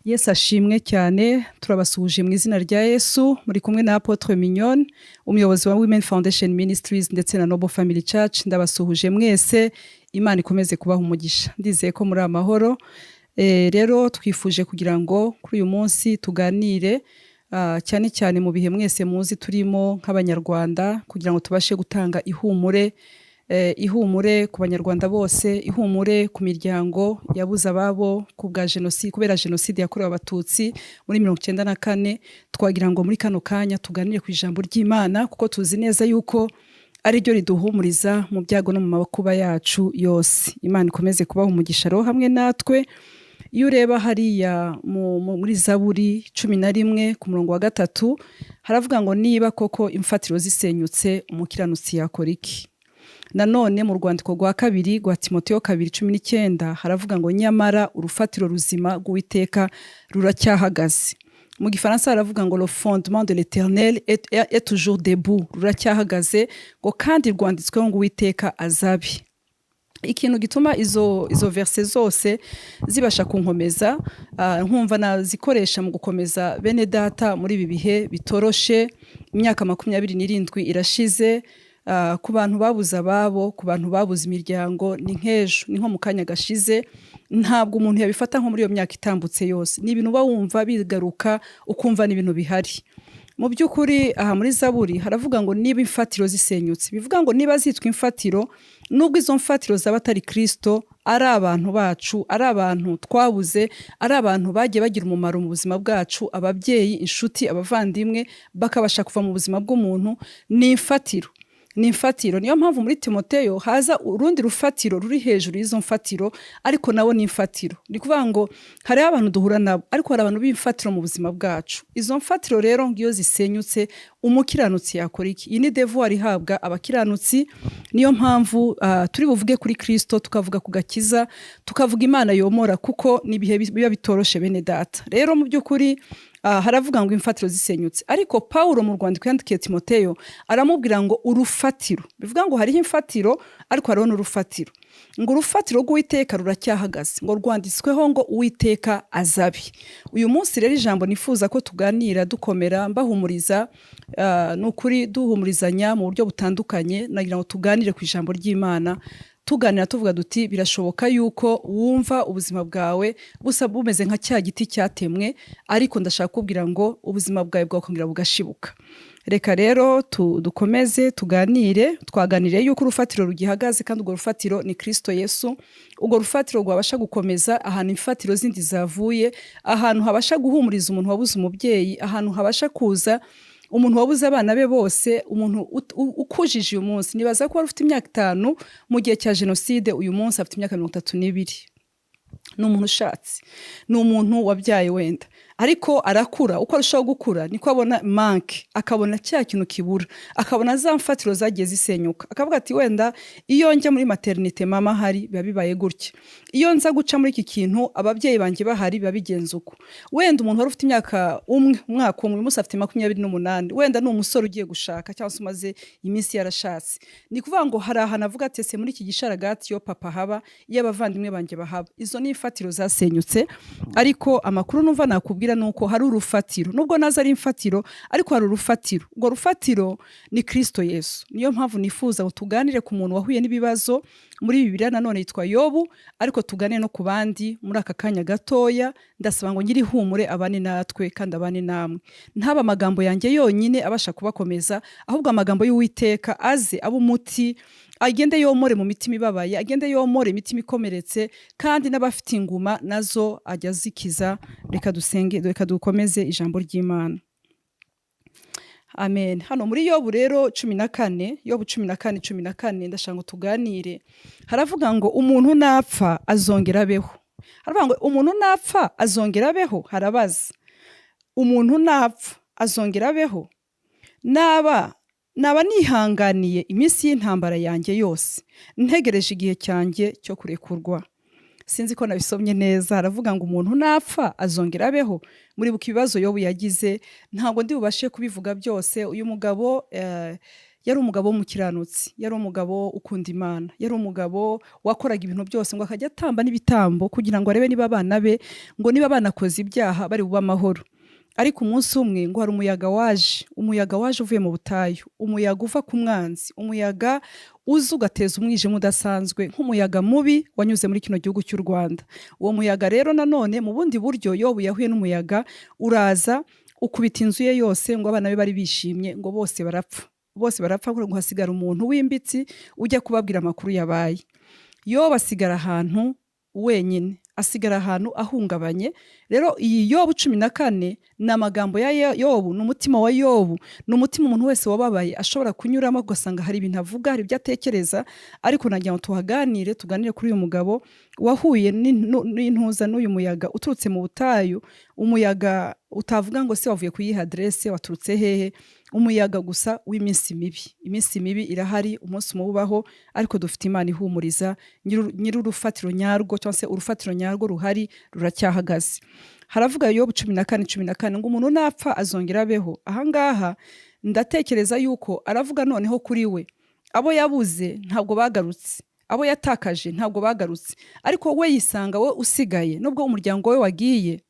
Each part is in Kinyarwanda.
Yesu ashimwe cyane turabasuhuje mu izina rya Yesu muri kumwe na Ap.Mignonne umuyobozi wa Women Foundation Ministries ndetse na Noble Family Church ndabasuhuje mwese Imana ikomeze kubaha umugisha ndizeye ko muri amahoro rero twifuje kugira ngo kuri uyu munsi tuganire cyane cyane mu bihe mwese muzi turimo nk'abanyarwanda kugira ngo tubashe gutanga ihumure ku banyarwanda bose, ihumure ku miryango yabuze ababo kubera jenoside yakorewe abatutsi muri 1994. Twagira ngo muri kano kanya tuganire ku ijambo ry'Imana kuko tuzi neza yuko ari ryo riduhumuriza mu byago no mu makuba yacu yose. Imana ikomeze kubaha umugisha ro hamwe natwe. Iyo ureba hariya muri Zaburi 11 ku murongo wa 3 haravuga ngo niba koko imfatiro zisenyutse umukiranutsi yakora iki. Nanone mu rwandiko rwa kabiri rwa Timoteyo 2:19 haravuga ngo nyamara urufatiro ruzima rw'Uwiteka ruracyahagaze. Mu gifaransa haravuga ngo le fondement de l'Éternel est toujours debout, ruracyahagaze ngo kandi rwanditsweho ngo Uwiteka azabi. Ikintu gituma izo verse zose zibasha kunkomeza nkumva nazikoresha mu gukomeza bene data muri ibi bihe bitoroshe. Imyaka 27 irashize ku bantu babuze ababo, ku bantu babuze imiryango, ni nk'ejo, ni nko mu kanya gashize. Ntabwo umuntu yabifata nko muri iyo myaka itambutse yose, ni ibintu bawumva bigaruka ukumva ni ibintu bihari. Mu by'ukuri aha muri Zaburi haravuga ngo niba imfatiro zisenyutse, bivuga ngo niba zitwa imfatiro nubwo izo mfatiro zaba atari Kristo, ari abantu bacu, ari abantu twabuze, ari abantu bagiye bagira umumaro mu buzima bwacu, ababyeyi, inshuti, abavandimwe bakabasha kuva mu buzima bw'umuntu, ni imfatiro. Ni imfatiro. Niyo mpamvu muri Timoteyo haza urundi rufatiro ruri hejuru y'izo mfatiro, ariko nabo ni imfatiro. Ndi kuvuga ngo hari abantu duhura nabo, ariko hari abantu b'imfatiro mu buzima bwacu. Izo mfatiro rero ngiyo zisenyutse umukiranutsi yakora iki. Iyi ni devoir ihabwa abakiranutsi. Niyo mpamvu turi buvuge kuri Kristo, tukavuga ku gakiza, tukavuga Imana yomora kuko ni bihe biba bitoroshe bene data. Rero mu by'ukuri haravuga ngo imfatiro zisenyutse, ariko Paulo mu rwandiko yandikiye Timoteyo aramubwira ngo urufatiro, bivuga ngo hariho imfatiro ariko hariho n'urufatiro, ngo urufatiro rw'Uwiteka ruracyahagaze, ngo rwanditsweho ngo Uwiteka azabi. Uyu munsi rero ijambo nifuza ko tuganira dukomera mbahumuriza, n'ukuri duhumurizanya mu buryo butandukanye, nagira ngo tuganire ku ijambo ry'Imana. Tuganira tuvuga duti birashoboka yuko wumva ubuzima bwawe busa bumeze nka cya giti cyatemwe, ariko ndashaka kubwira ngo ubuzima bwawe bwakongera bugashibuka. Reka rero dukomeze tuganire, twaganiriye yuko urufatiro rugihagaze kandi urwo rufatiro ni Kristo Yesu. Urwo rufatiro rwabasha gukomeza ahantu imfatiro zindi zavuye, ahantu habasha guhumuriza umuntu wabuze umubyeyi, ahantu habasha kuza umuntu wabuze abana be bose, umuntu ukujije uyu munsi. Nibaza ko wari ufite imyaka 5 mu gihe cya jenoside, uyu munsi afite imyaka 32. Ni umuntu ushatse, ni umuntu wabyaye wenda, ariko arakura. Uko arushaho gukura niko abona manke, akabona cya kintu kibura, akabona za mfatiro zagiye zisenyuka, akavuga ati wenda iyo njya muri maternité mama hari biba bibaye gutya, iyo nza guca muri iki kintu ababyeyi banjye bahari biba bigenze uko. Wenda umuntu wari ufite imyaka umwaka umwe umunsi afite 28, wenda ni umusore ugiye gushaka cyangwa se umaze iminsi yarashatse. Ni kuvuga ngo hari ahantu avuga ati ese muri iki gisharagati yo papa haba, iyo abavandimwe banjye bahaba. Izo ni imfatiro zasenyutse, ariko amakuru numva nakubwira nuko hari urufatiro, nubwo naza ari imfatiro ariko hari urufatiro. Urwo rufatiro ni Kristo Yesu. Niyo mpamvu nifuza ngo tuganire ku muntu wahuye n'ibibazo muri Bibiliya, nanone yitwa Yobu, ariko tuganire no ku bandi muri aka kanya gatoya. Ndasaba ngo ngiri humure abane natwe kandi abane namwe, ntaba amagambo yanjye yonyine abasha kubakomeza, ahubwo amagambo y'Uwiteka aze abo umuti, agende yomore mu mitima ibabaye, agende yomore imitima ikomeretse, kandi n'abafite inguma nazo ajya zikiza. Reka dusenge, reka dukomeze ijambo ry'Imana. Amen. Hano muri Yobu rero 14, Yobu 14:14 ndashaka tuganire. Haravuga ngo umuntu napfa azongera abeho. Haravuga ngo umuntu napfa azongera abeho. Harabaza, umuntu napfa azongera abeho? Naba nihanganiye iminsi y'intambara yanjye yose, ntegereje igihe cyanjye cyo kurekurwa. Sinzi ko nabisomye neza. Haravuga ngo umuntu napfa azongera abeho. Muri bukibazo Yobu yagize, ntabwo ndi bubashe kubivuga byose. Uyu mugabo yari umugabo w'umukiranutsi, yari umugabo ukunda Imana, yari umugabo wakoraga ibintu byose ngo akajya atamba n'ibitambo kugira ngo arebe niba abana be, ngo niba banakoze ibyaha bari bube amahoro. Ariko umunsi umwe ngo hari umuyaga waje uvuye mu butayu, umuyaga uva ku mwanzi, umuyaga uza ugateza umwijima udasanzwe, nk'umuyaga mubi wanyuze muri kino gihugu cy'u Rwanda. Uwo muyaga rero nanone mu bundi buryo Yobu yahuye n'umuyaga, uraza ukubita inzu ye yose, ngo abana be bari bishimye, ngo bose barapfa ngo hasigara umuntu w'imbitsi ujya kubabwira amakuru yabaye. Yobu asigara ahantu wenyine, asigara ahantu ahungabanye. Rero iyi Yobu 14 ni amagambo ya Yobu, ni umutima wa Yobu, ni umutima umuntu wese wababaye ashobora kunyuramo, ugasanga hari ibintu avuga, hari ibyo atekereza. Ariko nagira ngo tuganire kuri uyu mugabo wahuye n'intuza n'uyu muyaga uturutse mu butayu, umuyaga utavuga ngo se wavuye kuyiha adresse, waturutse hehe, umuyaga gusa w'iminsi mibi. Iminsi mibi irahari, umunsi mubaho, ariko dufite Imana ihumuriza, urufatiro nyarwo cyangwa se urufatiro nyarwo ruhari ruracyahagaze. Haravuga Yobu 14 ngo umuntu napfa azongera abeho. Ahangaha ndatekereza yuko aravuga noneho kuri we, abo yabuze ntabwo bagarutse, abo yatakaje ntabwo bagarutse, ariko we yisanga we usigaye, nubwo umuryango we wagiye,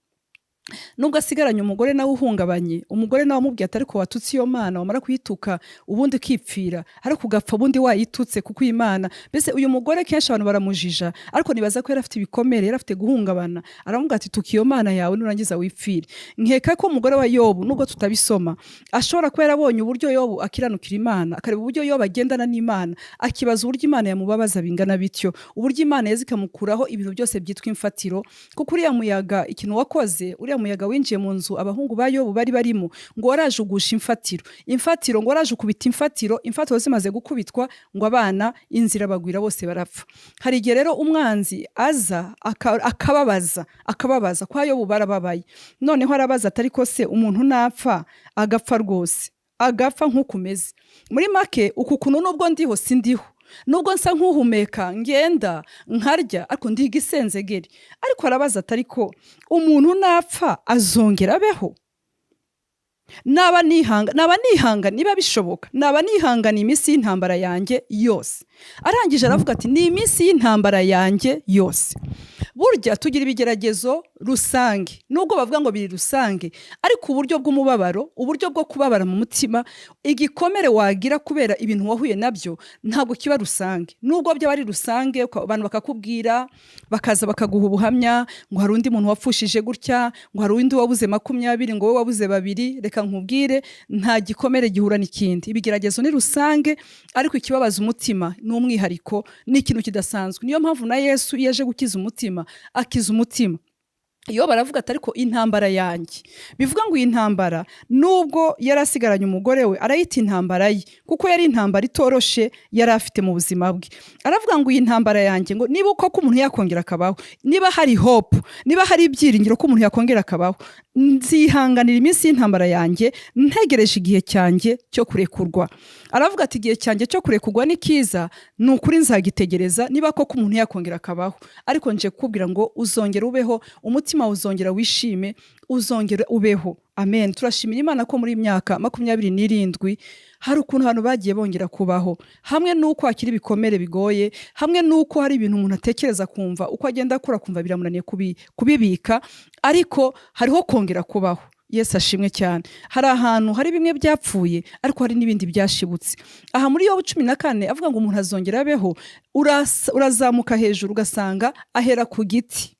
nubwo asigaranye umugore nawe uhungabanye, umugore nawe amubwiye ati ariko watutse iyo Mana, wamara kuyituka ubundi ukipfira, ariko ugapfa ubundi wayitutse kuko Imana. Mbese uyu mugore kenshi abantu baramujija, ariko nibaza ko yari afite ibikomere, yari afite guhungabana. Aramubwira ati tuka iyo Mana yawe nurangiza wipfire. Nkeka ko umugore wa Yobu, nubwo tutabisoma, ashobora kuba yarabonye uburyo Yobu akiranukira Imana, akareba uburyo Yobu agendana n'Imana, akibaza uburyo Imana yamubabaza bingana bityo, uburyo Imana yazikamukuraho ibintu byose byitwa imfatiro. Kuko uriya muyaga ikintu wakoze, umuyaga winjiye mu nzu abahungu ba Yobu bari barimo, ngo waraje ugusha imfatiro, ngo waraje ukubita imfatiro zimaze gukubitwa, ngo abana inzira bagwira bose barapfa. Hari igihe rero umwanzi aza akababaza kwa Yobu barababaye. Noneho arabaza atari ko se umuntu napfa agapfa rwose, agapfa nk'ukumeze. Muri make uku kuntu nubwo ndiho sindiho, nubwo nsa nk'uhumeka, ngenda nkarya, ariko ndiga isenzegeri. Ariko arabaza atari ko umuntu napfa azongera abeho. Naba nihanga niba bishoboka, naba nihangana iminsi y'intambara yanjye yose. Arangije aravuga ati ni iminsi y'intambara yanjye yose. Burya tugira ibigeragezo rusange, nubwo bavuga ngo biri rusange, ariko uburyo bw'umubabaro, uburyo bwo kubabara mu mutima, igikomere wagira kubera ibintu wahuye nabyo, ntabwo kiba rusange. Nubwo byo bari rusange, abantu bakakubwira, bakaza bakaguha ubuhamya, ngo hari undi muntu wapfushije gutya, ngo hari undi wabuze 20, ngo wowe wabuze 2. Reka nkubwire, nta gikomere gihura n'ikindi. Ibigeragezo ni rusange, ariko ikibabaza umutima ni umwihariko, ni ikintu kidasanzwe. Niyo mpamvu na Yesu yaje gukiza umutima, akiza umutima. Iyo baravuga ati ariko intambara yanjye, bivuga ngo iyi ntambara nubwo yarasigaranye umugore we arayita intambara ye, kuko yari intambara itoroshe yari afite mu buzima bwe. Aravuga ngo iyi ntambara yanjye, ngo niba uko umuntu yakongera akabaho, niba hari hope, niba hari ibyiringiro ko umuntu yakongera akabaho, nzihanganira iminsi y'intambara yanjye, ntegereje igihe cyanjye cyo kurekurwa. Aravuga ati igihe cyanjye cyo kurekurwa ni kiza, ni ukuri nzagitegereza niba koko umuntu yakongera akabaho. Ariko nje kukubwira ngo uzongera ubeho, umutima uzongera wishime, uzongera ubeho. Amen. Turashimira Imana ko muri imyaka 27 hari ukuntu abantu bagiye bongera kubaho, hamwe nuko akiri ibikomere bigoye, hamwe nuko hari ibintu umuntu atekereza kumva, uko agenda akura kumva biramunaniye kubibika, ariko hariho kongera kubaho. Yesu ashimwe cyane. Hari ahantu hari bimwe byapfuye, ariko hari n'ibindi byashibutse. Aha muri Yobu 14 avuga ngo umuntu azongera abeho, urazamuka hejuru ugasanga ahera ku giti.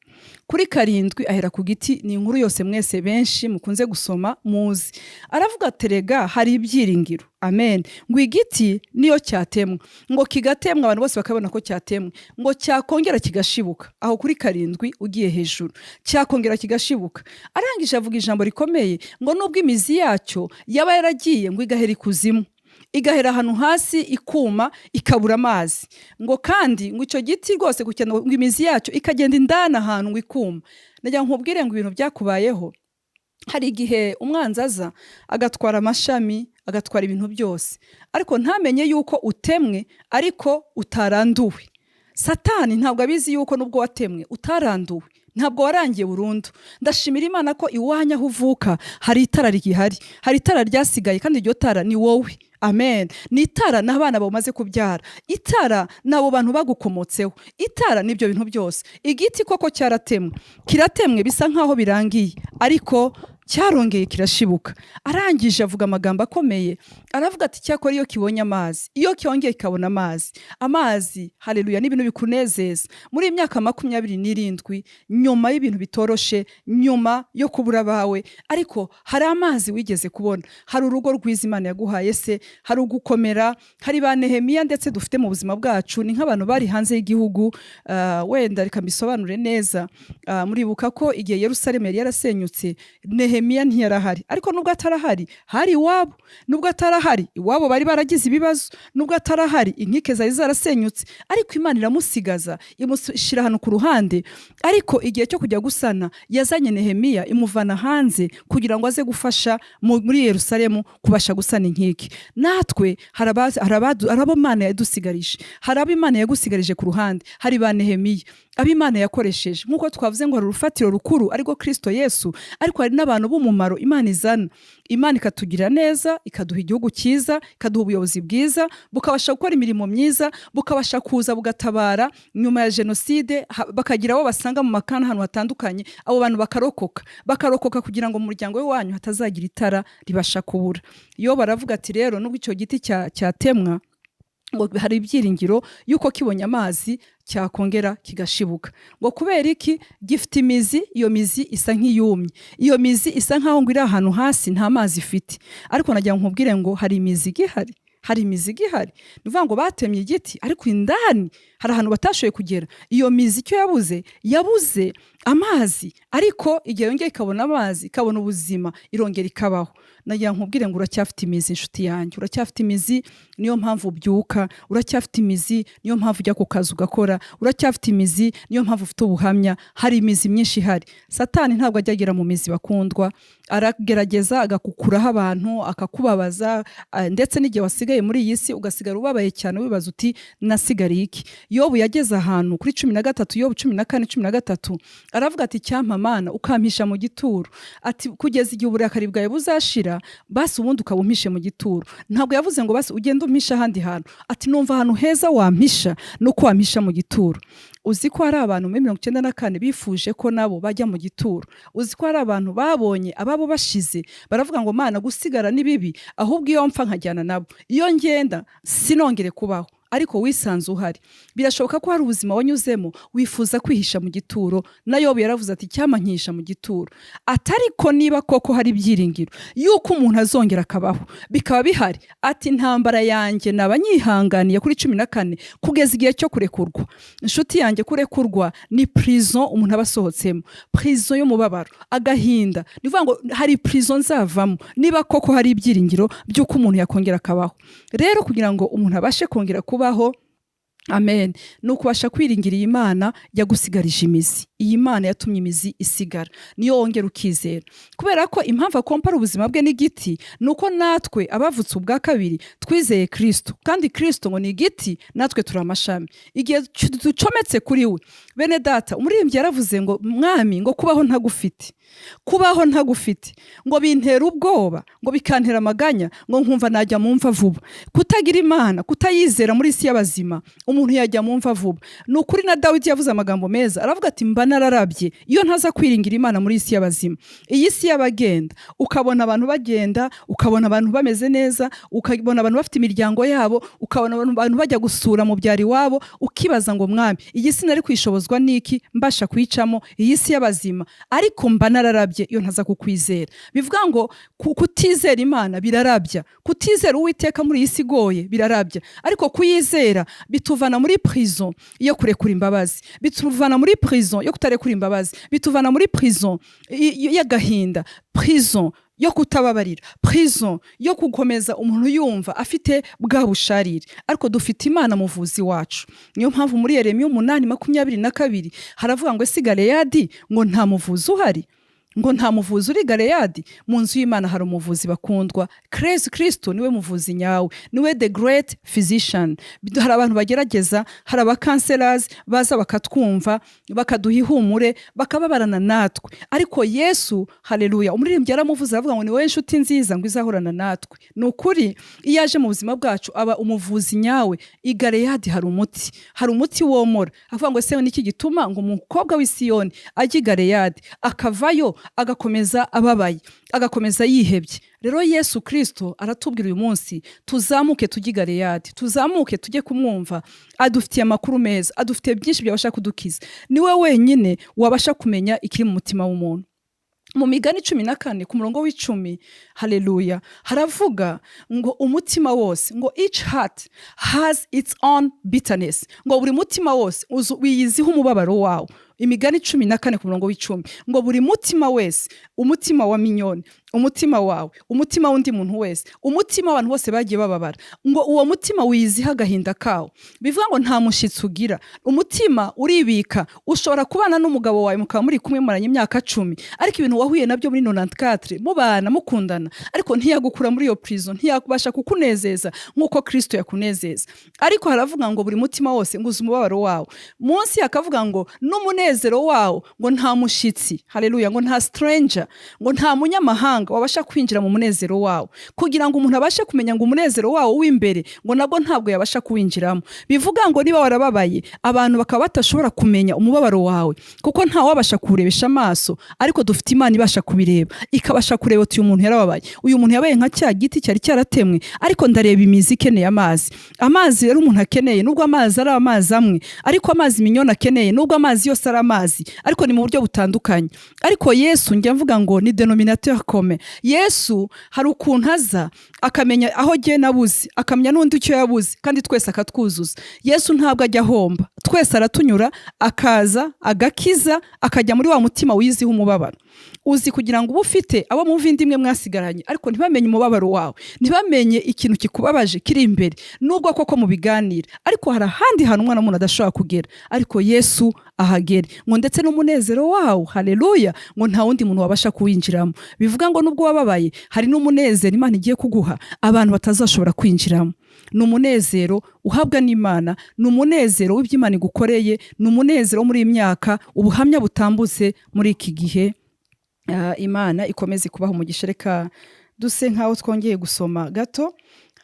Kuri 7 ahera ku giti, ni inkuru yose mwese benshi mukunze gusoma muzi. Aravuga terega hari ibyiringiro. Amen. Ngo igiti niyo cyatemwe, ngo kigatemwa abantu bose bakabona ko cyatemwe, ngo cyakongera kigashibuka. Aho kuri 7 ugiye hejuru, cyakongera kigashibuka. Arangije avuga ijambo rikomeye, ngo nubwo imizi yacyo yaba yaragiye, ngo igahera ikuzimu, igahera ahantu hasi ikuma, ikabura amazi. Ngo kandi ngo icyo giti rwose gukena, ngo imizi yacyo ikagenda indana ahantu ngo ikuma. Najya nkubwire ngo ibintu byakubayeho, hari igihe umwanzi aza agatwara amashami, agatwara ibintu byose, ariko ntamenye yuko utemwe ariko utaranduwe. Satani ntabwo abizi yuko nubwo watemwe utaranduwe, ntabwo warangiye burundu. Ndashimira Imana ko iwanya aho uvuka hari itara rigihari, hari itara ryasigaye, kandi iryo tara ni wowe. amen. Ni itara n'abana bamaze kubyara, itara n'abo bantu bagukomotseho, itara n'ibyo bintu byose. Igiti koko kiratemwe bisa nkaho birangiye, ariko cyarongeye kirashibuka. Arangije avuga amagambo akomeye, aravuga ati cyakora iyo kibonye amazi, iyo cyongeye kikabona amazi, haleluya, n'ibintu bikunezeza. Muri imyaka 27 nyuma y'ibintu bitoroshe, nyuma yo kubura bawe, ariko hari amazi wigeze kubona, hari urugo rwiza Imana yaguhaye se, hari ugukomera, hari ba Nehemiya ndetse dufite mu buzima bwacu. Ni nk'abantu bari hanze y'igihugu, wenda reka mbisobanure neza. Muribuka ko igihe Yerusalemu yari yarasenyutse, Nehemiya ntiyarahari, ariko nubwo atarahari hari iwabo, nubwo atarahari iwabo bari baragize ibibazo, nubwo atarahari inkike zari zarasenyutse, ariko Imana iramusigaza, imushyira hano ku ruhande. Ariko igihe cyo kujya gusana, yazanye Nehemiya imuvana hanze kugira ngo aze gufasha muri Yerusalemu kubasha gusana inkike. Natwe harabo Imana yadusigarije, harabo Imana yagusigarije ku ruhande, hari ba Nehemiya ab'Imana yakoresheje, nkuko twavuze ngo hari urufatiro rukuru ariko Kristo Yesu, ariko hari n'abantu b'umumaro Imana izana. Imana ikatugira neza, ikaduha igihugu cyiza, ikaduha ubuyobozi bwiza, bukabasha gukora imirimo myiza, bukabasha kuza bugatabara nyuma ya jenoside, bakagira abo basanga mu makana ahantu hatandukanye, abo bantu bakarokoka kugira ngo mu muryango wanyu hatazagira itara ribasha kubura. Iyo baravuga ati rero nubwo icyo giti cyatemwa, ngo hari ibyiringiro yuko kibonye amazi cyakongera kigashibuka. Ngo kubera iki? Gifite imizi, iyo mizi isa nk'iyumye, iyo mizi isa nkaho ngo iri ahantu hasi nta mazi ifite. Ariko nagira nkubwire ngo hari imizi igihari, nivuga ngo batemye igiti, ariko indani hari ahantu batashoboye kugera. Iyo mizi icyo yabuze amazi, ariko igihe yongeye ikabona amazi, ikabona ubuzima, irongera ikabaho. Nagira nkubwire ngo uracyafite imizi, inshuti yanjye, uracyafite imizi, niyo mpamvu ubyuka, uracyafite imizi, niyo mpamvu ujya ku kazi ugakora, uracyafite imizi, niyo mpamvu ufite ubuhamya. Hari imizi myinshi ihari. Satani ntabwo ajya agera mu mizi bakundwa, aragerageza agakukuraho abantu, akakubabaza, ndetse n'igihe wasigaye muri iyi si ugasigara ubabaye cyane, wibaza uti nasigariye iki? Yobu yageze ahantu kuri 13, Yobu 14:13, aravuga ati cyampa Mana ukampisha mu gituro, ati kugeza igihe uburakari bwawe buzashira, basi ubundi ukabumpishe mu gituro. Ntabwo yavuze ngo basi ugende umpisha ahandi hantu, ati numva ahantu heza wampisha nuko wampisha mu gituro. Uzi ko hari abantu muri 1994 bifuje ko nabo bajya mu gituro. Uzi ko hari abantu babonye ababo bashize, baravuga ngo Mana gusigara ni bibi, ahubwo iyo mpfa nkajyana nabo, iyo ngenda sinongere kubaho. Ariko wisanze uhari. Birashoboka ko hari ubuzima wanyuzemo wifuza kwihisha mu gituro, na Yobu yaravuze ati cyama nkihisha mu gituro. Atariko niba koko hari ibyiringiro yuko umuntu azongera akabaho, bikaba bihari, ati intambara yanjye nabanyihanganiye kuri 14 kugeza igihe cyo kurekurwa. Inshuti yanjye, kurekurwa ni prison umuntu abasohotsemo, prison y'umubabaro, agahinda. Nivuga ngo hari prison nzavamo niba koko hari ibyiringiro byuko umuntu yakongera akabaho. Rero kugira ngo umuntu abashe kongera kubaho, amen, nukubasha kwiringira Imana yagusigarije imizi. Iyi Mana yatumye imizi isigara, niyo wongera ukizera. Kubera ko impamvu akompara ubuzima bwe n'igiti, nuko natwe abavutse ubwa kabiri twizeye Kristo, kandi Kristo ngo ni igiti, natwe turi amashami. Igihe ducometse kuri we, bene data, umuririmbyi yaravuze ngo mwami, ngo kubaho ntagufite, ngo bintera ubwoba, ngo bikantera amaganya, ngo nkumva najya mu mva vuba. Kutagira Imana, kutayizera muri isi y'abazima, umuntu yajya mu mva vuba. Nukuri na Dawidi yavuze amagambo meza, aravuga ati mba nararabye iyo ntaza kwiringira Imana muri isi y'abazima. Iyi si y'abagenda, ukabona abantu bagenda, ukabona abantu bameze neza, ukabona abantu bafite imiryango yabo, ukabona abantu bajya gusura mu byari wabo, ukibaza ngo mwami, iyi si nari kwishobozwa niki mbasha kwicamo iyi si y'abazima? Ariko mba nararabye iyo ntaza kukwizera. Bivuga ngo kutizera Imana birarabya, kutizera Uwiteka muri iyi si igoye birarabya, ariko kuyizera bituvana muri prison yo kurekura imbabazi, bituvana muri prison yo kutarekura imbabazi, bituvana muri prison y'agahinda, prison yo kutababarira, prison yo gukomeza umuntu yumva afite bwa busharire. Ariko dufite Imana muvuzi wacu. Niyo mpamvu muri Yeremiya 8:22 haravuga ngo ese Galeyadi ngo nta muvuzi uhari? ngo nta muvuzi uri Galeyadi, mu nzu y'Imana hari umuvuzi bakundwa. Kristo niwe muvuzi nyawe, niwe the great physician. Hari abantu bagerageza, hari abakanselers baza bakatwumva, bakaduha ihumure, bakababarana natwe, ariko Yesu, haleluya, umuririmbyi yaramuvuze avuga ngo ni wowe inshuti nziza ngo izahorana natwe. Ni ukuri, iyo aje mu buzima bwacu aba umuvuzi nyawe. I Galeyadi hari umuti womora. Avuga ngo se niki gituma ngo umukobwa w'i Siyoni ajya i Galeyadi akavayo agakomeza ababaye, agakomeza yihebye. Rero Yesu Kristo aratubwira uyu munsi tuzamuke tujye i Galeyadi, tuzamuke tujye kumwumva. Adufitiye amakuru meza, adufitiye byinshi byabasha kudukiza. Niwe wenyine wabasha kumenya ikiri mu mutima w'umuntu. Mu Migani 14 ku murongo w'10, haleluya, haravuga ngo umutima wose, ngo each heart has its own bitterness, ngo buri mutima wose wiyiziho umubabaro wawo. Imigani 14 ku murongo w'10, ngo buri mutima wese, umutima wa Mignonne, umutima wawe, umutima w'undi muntu wese, umutima w'abantu bose bagiye bababara, ngo uwo mutima wiyiziho agahinda kawo. Bivuga ngo nta mushitsi ugira, umutima uribika. Ushobora kubana n'umugabo wawe mukaba muri kumwe maranye imyaka 10, ariko ibintu wahuye nabyo muri 94 mubana mukundana, ariko ntiyagukura muri iyo prison, ntiyakubasha kukunezeza nkuko Kristo yakunezeza. Ariko haravuga ngo buri mutima wose nguza umubabaro wawo. Munsi akavuga ngo n'umunezero wawo, ngo nta mushitsi, haleluya, ngo nta stranger, ngo nta munyamahanga wabasha kwinjira mu munezero wawo. Kugira ngo umuntu abashe kumenya ngo umunezero wawo w'imbere, ngo nabwo ntabwo yabasha kuwinjiramo. Bivuga ngo niba warababaye, abantu bakaba batashobora kumenya umubabaro wawe, kuko nta wabasha kurebesha amaso, ariko dufite Imana ibasha kubireba, ikabasha kureba uti uyu muntu yarababaye, uyu muntu yabaye nka cya giti cyari cyaratemwe, ariko ndareba imizi ikeneye amazi. Amazi rero umuntu akeneye, nubwo amazi ari amazi amwe, ariko amazi Mignonne akeneye, nubwo amazi yose ari amazi, ariko ni mu buryo butandukanye. Ariko Yesu njya mvuga ngo ni denominateur commun. Yesu hari ukuntu aza akamenya aho giye nabuze, akamenya n'undi icyo yabuze, kandi twese akatwuzuza. Yesu ntabwo ajya homba, twese aratunyura, akaza agakiza, akajya muri wa mutima wiyiziho umubabaro. Uzi kugira ngo ubufite abo mu vindi imwe mwasigaranye, ariko ntibamenye umubabaro wawe, ntibamenye ikintu kikubabaje kiri imbere, nubwo koko mu biganira, ariko hari ahandi hantu umwana w'umuntu adashobora kugera, ariko Yesu ahagere. Ngo ndetse n'umunezero wawo, haleluya, ngo nta wundi muntu wabasha kuwinjiramo. Bivuga ngo nubwo wababaye, hari n'umunezero Imana igiye kuguha abantu batazashobora kwinjiramo. Ni umunezero uhabwa n'Imana, ni umunezero w'iby'Imana igukoreye, ni umunezero muri imyaka, ubuhamya butambutse muri iki gihe. Imana ikomeze kubaho umugisha. Reka duse nkaho twongeye gusoma gato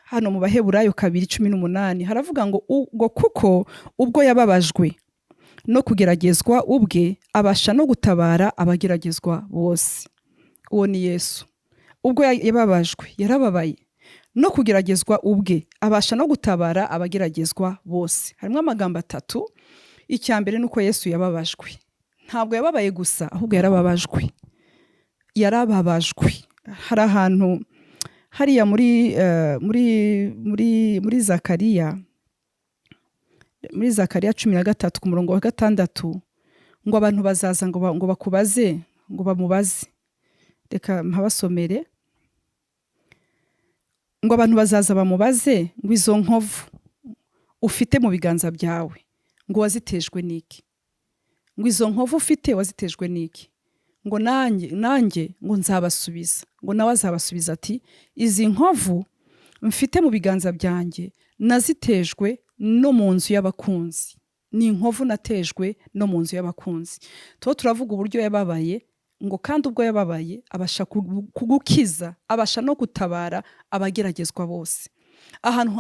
hano mu Baheburayo 2:18, haravuga ngo kuko ubwo yababajwe no kugeragezwa ubwe abasha no gutabara abageragezwa bose. Uwo ni Yesu. Ubwo yababajwe, yarababaye, no kugeragezwa ubwe abasha no gutabara abageragezwa bose. Harimo amagambo 3. Icyambere nuko Yesu yababajwe. Ntabwo yababaye gusa, ahubwo yarababajwe. Hari ahantu hariya muri Zakariya 13 ku murongo wa 6, ngo abantu bazaza ngo bakubaze, ngo bamubaze. Reka mpabasomere. Ngo abantu bazaza bamubaze ngo izo nkovu ufite mu biganza byawe, ngo wazitejwe niki? Ngo izo nkovu ufite wazitejwe niki? Ngo nanjye ngo nzabasubiza. Ngo nawe azabasubiza ati izi nkovu mfite mu biganza byanjye nazitejwe no mu nzu y'abakunzi. Ni inkovu natejwe no mu nzu y'abakunzi. Turavuga uburyo yababaye, ngo kandi ubwo yababaye abasha kugukiza, abasha no gutabara abageragezwa bose.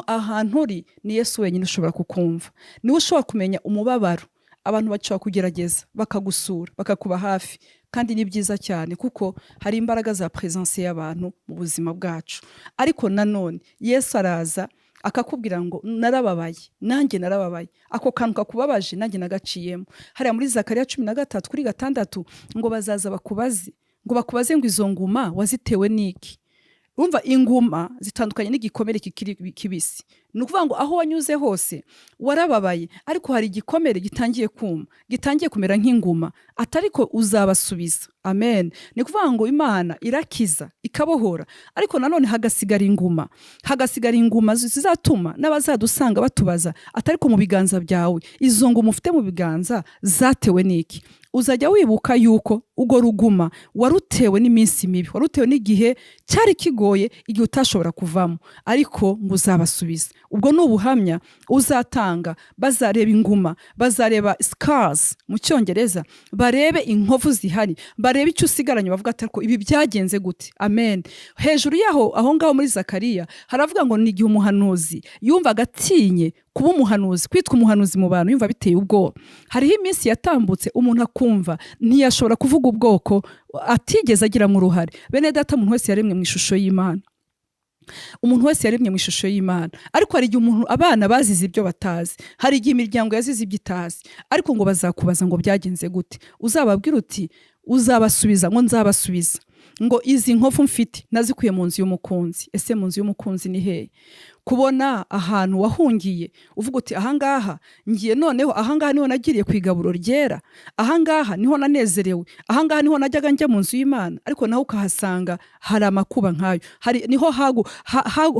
Ahantu uri ni Yesu wenyine ushobora kukumva, niwe ushobora kumenya umubabaro. Abantu bashobora kugerageza, bakagusura, bakakuba hafi, kandi ni byiza cyane kuko hari imbaraga za presence y'abantu mu buzima bwacu. Ariko nanone Yesu araza akakubwira ngo narababaye, nanjye narababaye, ako kantu kakubabaje nanjye nagaciyemo. Hariya muri Zakariya 13:6 ngo bazaza bakubaze, ngo bakubaze ngo izo nguma wazitewe niki? Umva, inguma zitandukanye n'igikomere kikiri kibisi. Ni ukuvuga ngo aho wanyuze hose warababaye, ariko hari igikomere gitangiye kuma, gitangiye kumera nk'inguma, atariko uzabasubiza. Amen. Ni ukuvuga ngo Imana irakiza ikabohora, ariko nanone hagasigara inguma zizatuma n'abazadusanga batubaza, atariko mu biganza byawe izo nguma ufite mu biganza zatewe niki? Uzajya wibuka yuko ugo ruguma warutewe n'iminsi mibi, warutewe n'igihe cyari kigoye, igihe utashobora kuvamo, ariko ngo uzabasubiza. Ubwo ni ubuhamya uzatanga. Bazareba inguma, bazareba scars mu cyongereza, barebe inkovu zihari, barebe icyo usigaranye, bavuga ati ariko ibi byagenze gute. Amen. Hejuru yaho aho ngaho muri Zakariya haravuga ngo ni igihe umuhanuzi yumvaga atinye kuba umuhanuzi, kwitwa umuhanuzi mu bantu yumva biteye ubwoba. Hariho iminsi yatambutse umuntu akumva ntiyashobora kuvuga ubwoko atigeze agira mu ruhare. Bene data, umuntu wese yaremwe mu ishusho y'Imana. Umuntu wese yaremye mu ishusho y'Imana, ariko hari igihe abana bazize ibyo batazi, hari igihe imiryango yazize ibyo itazi, ariko ngo bazakubaza ngo byagenze gute. Uzababwira uti uzabasubiza, ngo nzabasubiza, ngo izi nkovu mfite nazikuye mu nzu y'umukunzi. Ese mu nzu y'umukunzi ni hehe? Kubona ahantu wahungiye uvuga uti ahangaha ngiye, noneho ahangaha niho nagiriye ku igaburo ryera, ahangaha niho nanezerewe, ahangaha niho najyaga njya mu nzu y'Imana, ariko naho ukahasanga hari amakuba nk'ayo, niho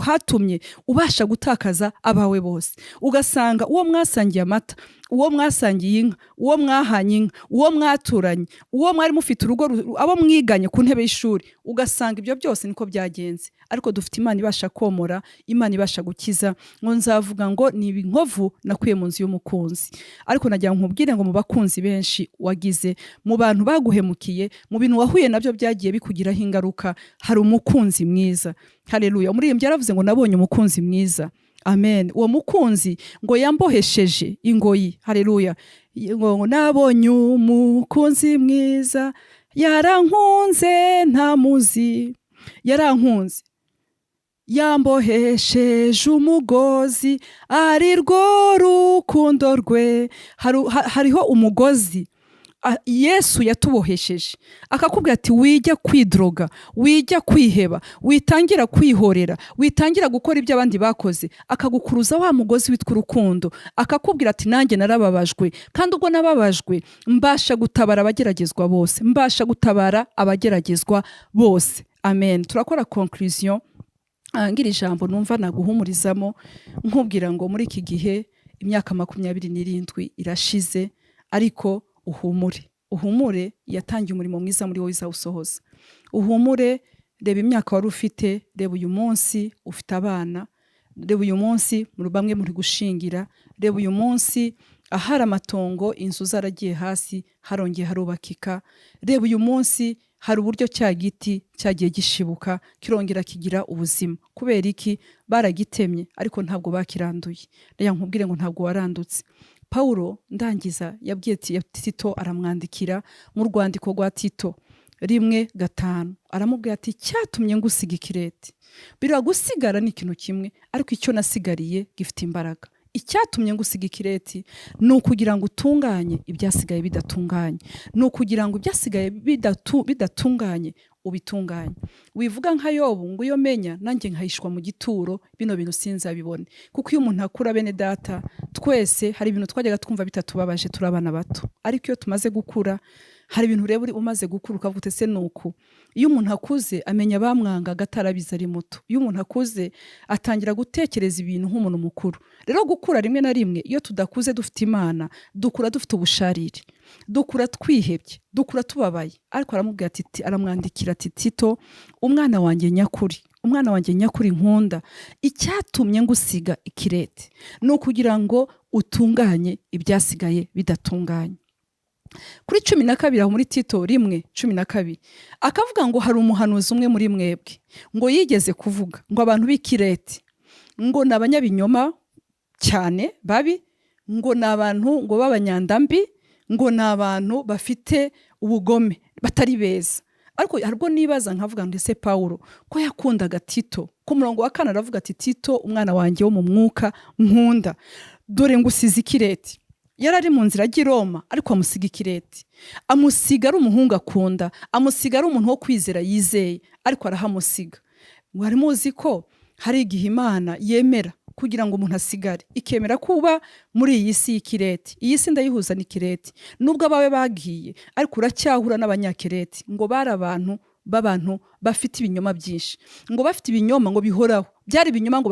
hatumye ubasha gutakaza abawe bose. Ugasanga uwo mwasangiye amata, uwo mwasangiye inka, uwo mwahanye inka, uwo mwaturanye, uwo mwari mufite urugo, abo mwiganye ku ntebe y'ishuri, ugasanga ibyo byose niko byagenze. Ariko dufite Imana ibasha komora, Imana ibasha gukiza. Ngo nzavuga ngo ni inkovu nakuye mu nzu y'umukunzi. Ariko nagira nkubwire ngo mu bakunzi benshi wagize, mu bantu baguhemukiye, mu bintu wahuye nabyo byagiye bikugiraho ingaruka, hari umukunzi mwiza. Haleluya. Umuririmbyi yaravuze ngo nabonye umukunzi mwiza. Amen. Uwo mukunzi ngo yambohesheje ingoyi. Haleluya. Ngo nabonye umukunzi mwiza, yarankunze ntamuzi, yarankunze, yambohesheje umugozi, ari rwo rukundo rwe. Hariho umugozi Yesu yatubohesheje, akakubwira ati wijya kwidroga, wijya kwiheba, witangira kwihorera, witangira gukora ibyo abandi bakoze, akagukuruza wa mugozi witwa urukundo, akakubwira ati nanjye narababajwe, kandi ubwo nababajwe mbasha gutabara abageragezwa bose, mbasha gutabara abageragezwa bose. Amen. Turakora conclusion. Ngira ijambo numva naguhumurizamo, nkubwira ngo muri iki gihe imyaka 27 irashize, ariko uhumure, yatangiye umurimo mwiza muri wowe izawusohoza. Uhumure, reba imyaka wari ufite, reba uyu munsi ufite abana, reba uyu munsi bamwe muri gushingira, reba uyu munsi ahari amatongo, inzu zaragiye hasi, harongeye harubakika. Reba uyu munsi hari uburyo cya giti cyagiye gishibuka, kirongera kigira ubuzima. Kubera iki? Baragitemye, ariko ntabwo bakiranduye. Reka nkubwire ngo ntabwo warandutse. Paulo ndangiza yabwiye Tito, aramwandikira mu rwandiko rwa Tito 1:5, aramubwira ati cyatumye ngusiga ikireti. Biragusigara ni ikintu kimwe, ariko icyo nasigariye gifite imbaraga. Icyatumye ngusiga ikireti ni ukugira ngo utunganye ibyasigaye bidatunganye, ni ukugira ngo ibyasigaye bidatunganye ubitunganye. Wivuga nka Yobu ngo iyo menya nanjye nkahishwa mu gituro, bino bintu sinzabibone. Kuko iyo umuntu akura, bene data, twese hari ibintu twajyaga twumva bitatubabaje turi abana bato, ariko iyo tumaze gukura hari ibintu rero umaze gukura ukavuga ese nuko. Iyo umuntu akuze amenya bamwanga gatarabiza ari muto. Iyo umuntu akuze atangira gutekereza ibintu nk'umuntu mukuru. Rero gukura rimwe na rimwe, iyo tudakuze dufite Imana, dukura dufite ubusharire, dukura twihebye, dukura tubabaye. Ariko aramubwira ati, aramwandikira ati Tito, umwana wanjye nyakuri nkunda, icyatumye ngusiga ikireti ni ukugira ngo utunganye ibyasigaye bidatunganye. Kuri 12 aho muri Tito 1:12 akavuga ngo hari umuhanuzi umwe muri mwebwe ngo yigeze kuvuga ngo abantu b'ikireti ngo nabanyabinyoma cyane babi, ngo nabantu ngo babanyandambi, ngo nabantu bafite ubugome batari beza. Ariko harwo nibaza nkavuga ngo ese Paulo ko yakundaga Tito, ku murongo wa 4 aravuga ati Tito umwana wanjye wo mu mwuka nkunda, dore ngusize ikireti. Yarari mu nzira ajya i Roma, ariko amusiga ikireti, amusiga ari umuhungu akunda, amusiga ari umuntu wo kwizera yizeye, ariko arahamusiga. Mwari muzi ko hari igihe Imana yemera kugira ngo umuntu asigare, ikemera kuba muri iyi si y'ikireti. Iyi si ndayihuza n'ikireti, nubwo abawe bagiye, ariko uracyahura n'abanyakireti ngo bari abantu bafite ibinyoma byinshi, ngo bafite ibinyoma ngo bihoraho, byari ibinyoma ngo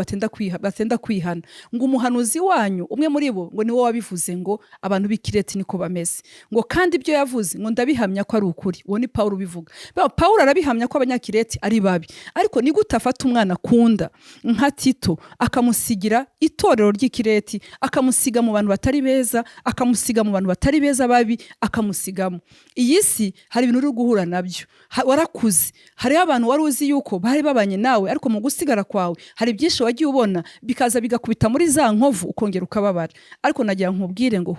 batenda kwihana, ngo umuhanuzi wanyu umwe muri bo ngo niwe wabivuze ngo abantu b'Ikireti niko bameze, ngo kandi ibyo yavuze ngo ndabihamya ko ari ukuri. Uwo ni Pawulo ubivuga. Pawulo arabihamya ko Abanyakireti ari babi, ariko ni gute afata umwana akunda nka Tito akamusigira itorero ry'Ikireti, akamusiga mu bantu batari beza, akamusiga mu bantu batari beza babi, akamusigamo. Iyi si hari ibintu uri guhura nabyo, warakuze, hari abantu wari uzi yuko bari babanye nawe, ariko mu gusigara kwawe hari byinshi wagiye ubona bikaza bigakubita muri za nkovu ukongera ukababara. Ariko nagira nkubwire ngo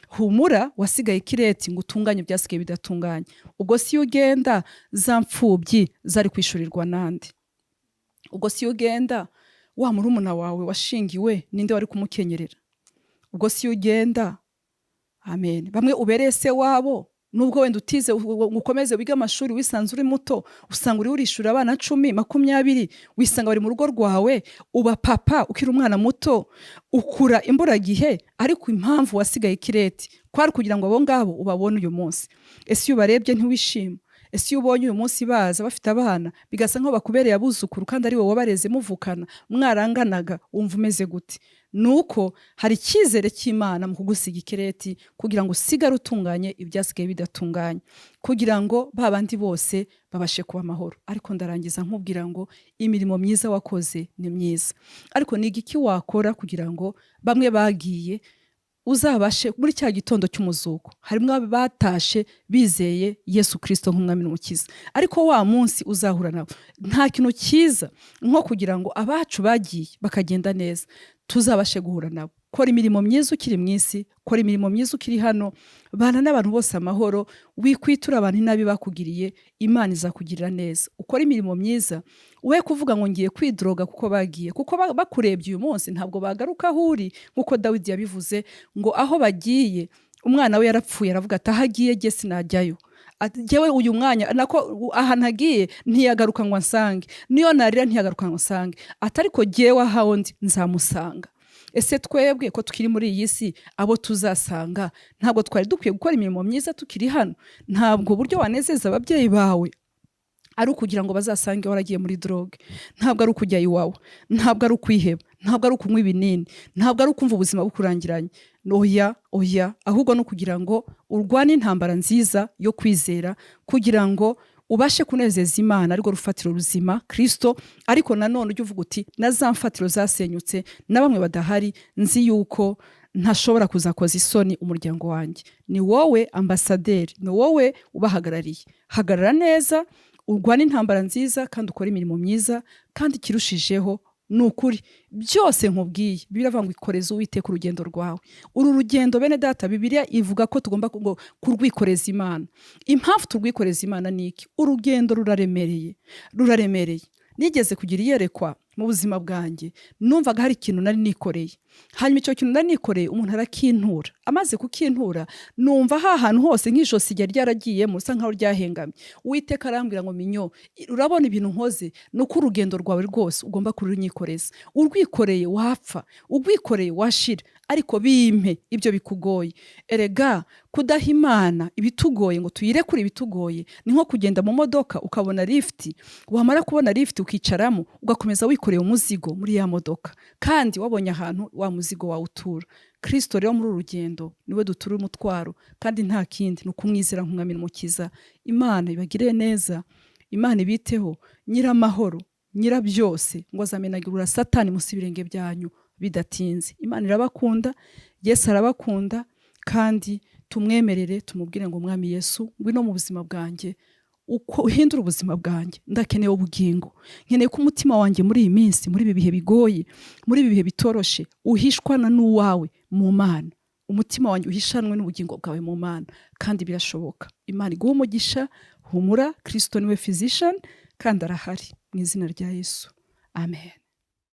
humura wasigaye Kireti ngo utunganye byasigaye bidatunganye. Ubwo si ugenda za mfubyi zari kwishurirwa nande? Ubwo si ugenda wa murumuna wawe washingiwe ninde wari kumukenyerera? Ubwo si ugenda amen bamwe ubereye se wabo, nubwo wenda utize ukomeze wiga amashuri wisanze uri muto, usanga uri urishura abana 10, 20, wisanga bari mu rugo rwawe, uba papa ukiri umwana muto, ukura imburagihe, ariko impamvu wasigaye Kireti kwari kugira ngo abo ngabo ubabone uyu munsi. Ese iyo ubarebye ntiwishima? Ese iyo ubonye uyu munsi baza bafite abana bigasa nkaho bakubereye abuzukuru kandi ari wowe wabareze muvukana mwaranganaga, wumva umeze gute? Nuko hari icyizere cy'Imana mu kugusiga Kireti kugira ngo usigare utunganye ibyasigaye bidatunganye, kugira ngo babandi bose babashe kuba amahoro. Ariko ndarangiza nkubwira ngo imirimo myiza wakoze ni myiza, ariko ni iki wakora kugira ngo bamwe bagiye uzabashe muri cya gitondo cy'umuzuko? Harimo batashe bizeye Yesu Kristo nk'umwami n'umukiza, ariko wa munsi uzahura nabo nta kintu cyiza nko kugira ngo abacu bagiye bakagenda neza tuzabashe guhura nabo. Kora imirimo myiza ukiri mu isi, kora imirimo myiza ukiri hano, bana n'abantu bose amahoro, wikwitura abantu inabi bakugiriye, Imana izakugirira neza. Ukora imirimo myiza, we kuvuga ngo ngiye kwidroga kuko bagiye, kuko bakurebye uyu munsi ntabwo bagaruka aho uri, nkuko Dawidi yabivuze ngo aho bagiye umwana we yarapfuye, aravuga ati ahagiye jye sinajyayo. Jewe uyu mwanya nako ahantu agiye ntiyagaruka ngo nsange, niyo narira ntiyagaruka ngo nsange, atariko jewe aho ndi nzamusanga. Ese twebwe ko tukiri muri iyi si abo tuzasanga ntabwo twari dukwiye gukora imirimo myiza tukiri hano? Ntabwo buryo wanezeza ababyeyi bawe ari ukugira ngo bazasange waragiye muri drogue, ntabwo ari ukujya iwawe, ntabwo ari ukwiheba, ntabwo ari ukunywa ibinini, ntabwo ari ukumva ubuzima bukurangiranye. Oya, ahubwo no kugira ngo urwane intambara nziza yo kwizera, kugira ngo ubashe kunezeza Imana ariko rufatiro ruzima Kristo. Ariko nanone ujye uvuga uti na za mfatiro zasenyutse na bamwe badahari, nzi yuko ntashobora kuzakoza isoni umuryango wanjye. Ni wowe ambasaderi, ni wowe ubahagarariye. Hagarara neza, urwane intambara nziza kandi ukora imirimo myiza, kandi kirushijeho nukuri byose nkubwiye biravuga ngo ikoreze Uwiteka urugendo rwawe. Uru rugendo bene data Bibiliya ivuga ko tugomba kurwikoreza Imana. Impamvu turwikoreza Imana niki? Urugendo ruraremereye. Nigeze kugira iyerekwa mu buzima bwanjye, numvaga hari ikintu nari nikoreye, hanyuma icyo kintu nari nikoreye umuntu arakintura, amaze kukintura numva hantu hose nk'ijosi ryari ryaragiyemo usa nkaho ryahengamye. Uwiteka arambwira ngo Minyo, urabona ibintu nkoze, nuko urugendo rwawe rwose ugomba kurunyikoreza. Urwikoreye wapfa, urwikoreye washira, ariko bimpe ibyo bikugoye. Erega kudaha Imana ibitugoye ngo tuyirekure ibitugoye ni nko kugenda mu modoka ukabona lift, wamara kubona lift ukicaramo ugakomeza wikoreye umuzigo muri ya modoka, kandi wabonye ahantu wa muzigo wawutura. Kristo rero muri urugendo niwe dutura umutwaro, kandi nta kindi ni ukumwizera nk'umwami n'umukiza. Imana ibagire neza, Imana ibiteho, nyiramahoro, nyirabyose, ngo azamenagirura Satani musi birenge byanyu bidatinze. Imana irabakunda, Yesu arabakunda, kandi tumwemerere tumubwire ngo Mwami Yesu ngwino mu buzima bwanjye, uko uhindura ubuzima bwanjye. Ndakeneye ubugingo, nkeneye ko umutima wanjye muri iyi minsi, muri ibi bihe bigoye, muri ibi bihe bitoroshe, uhishwana n'uwawe mu Mana. Umutima wanjye uhishanwe n'ubugingo bwawe mu Mana, kandi birashoboka. Imana iguhe umugisha. Humura, Kristo niwe physician kandi arahari. Mu izina rya Yesu, amen.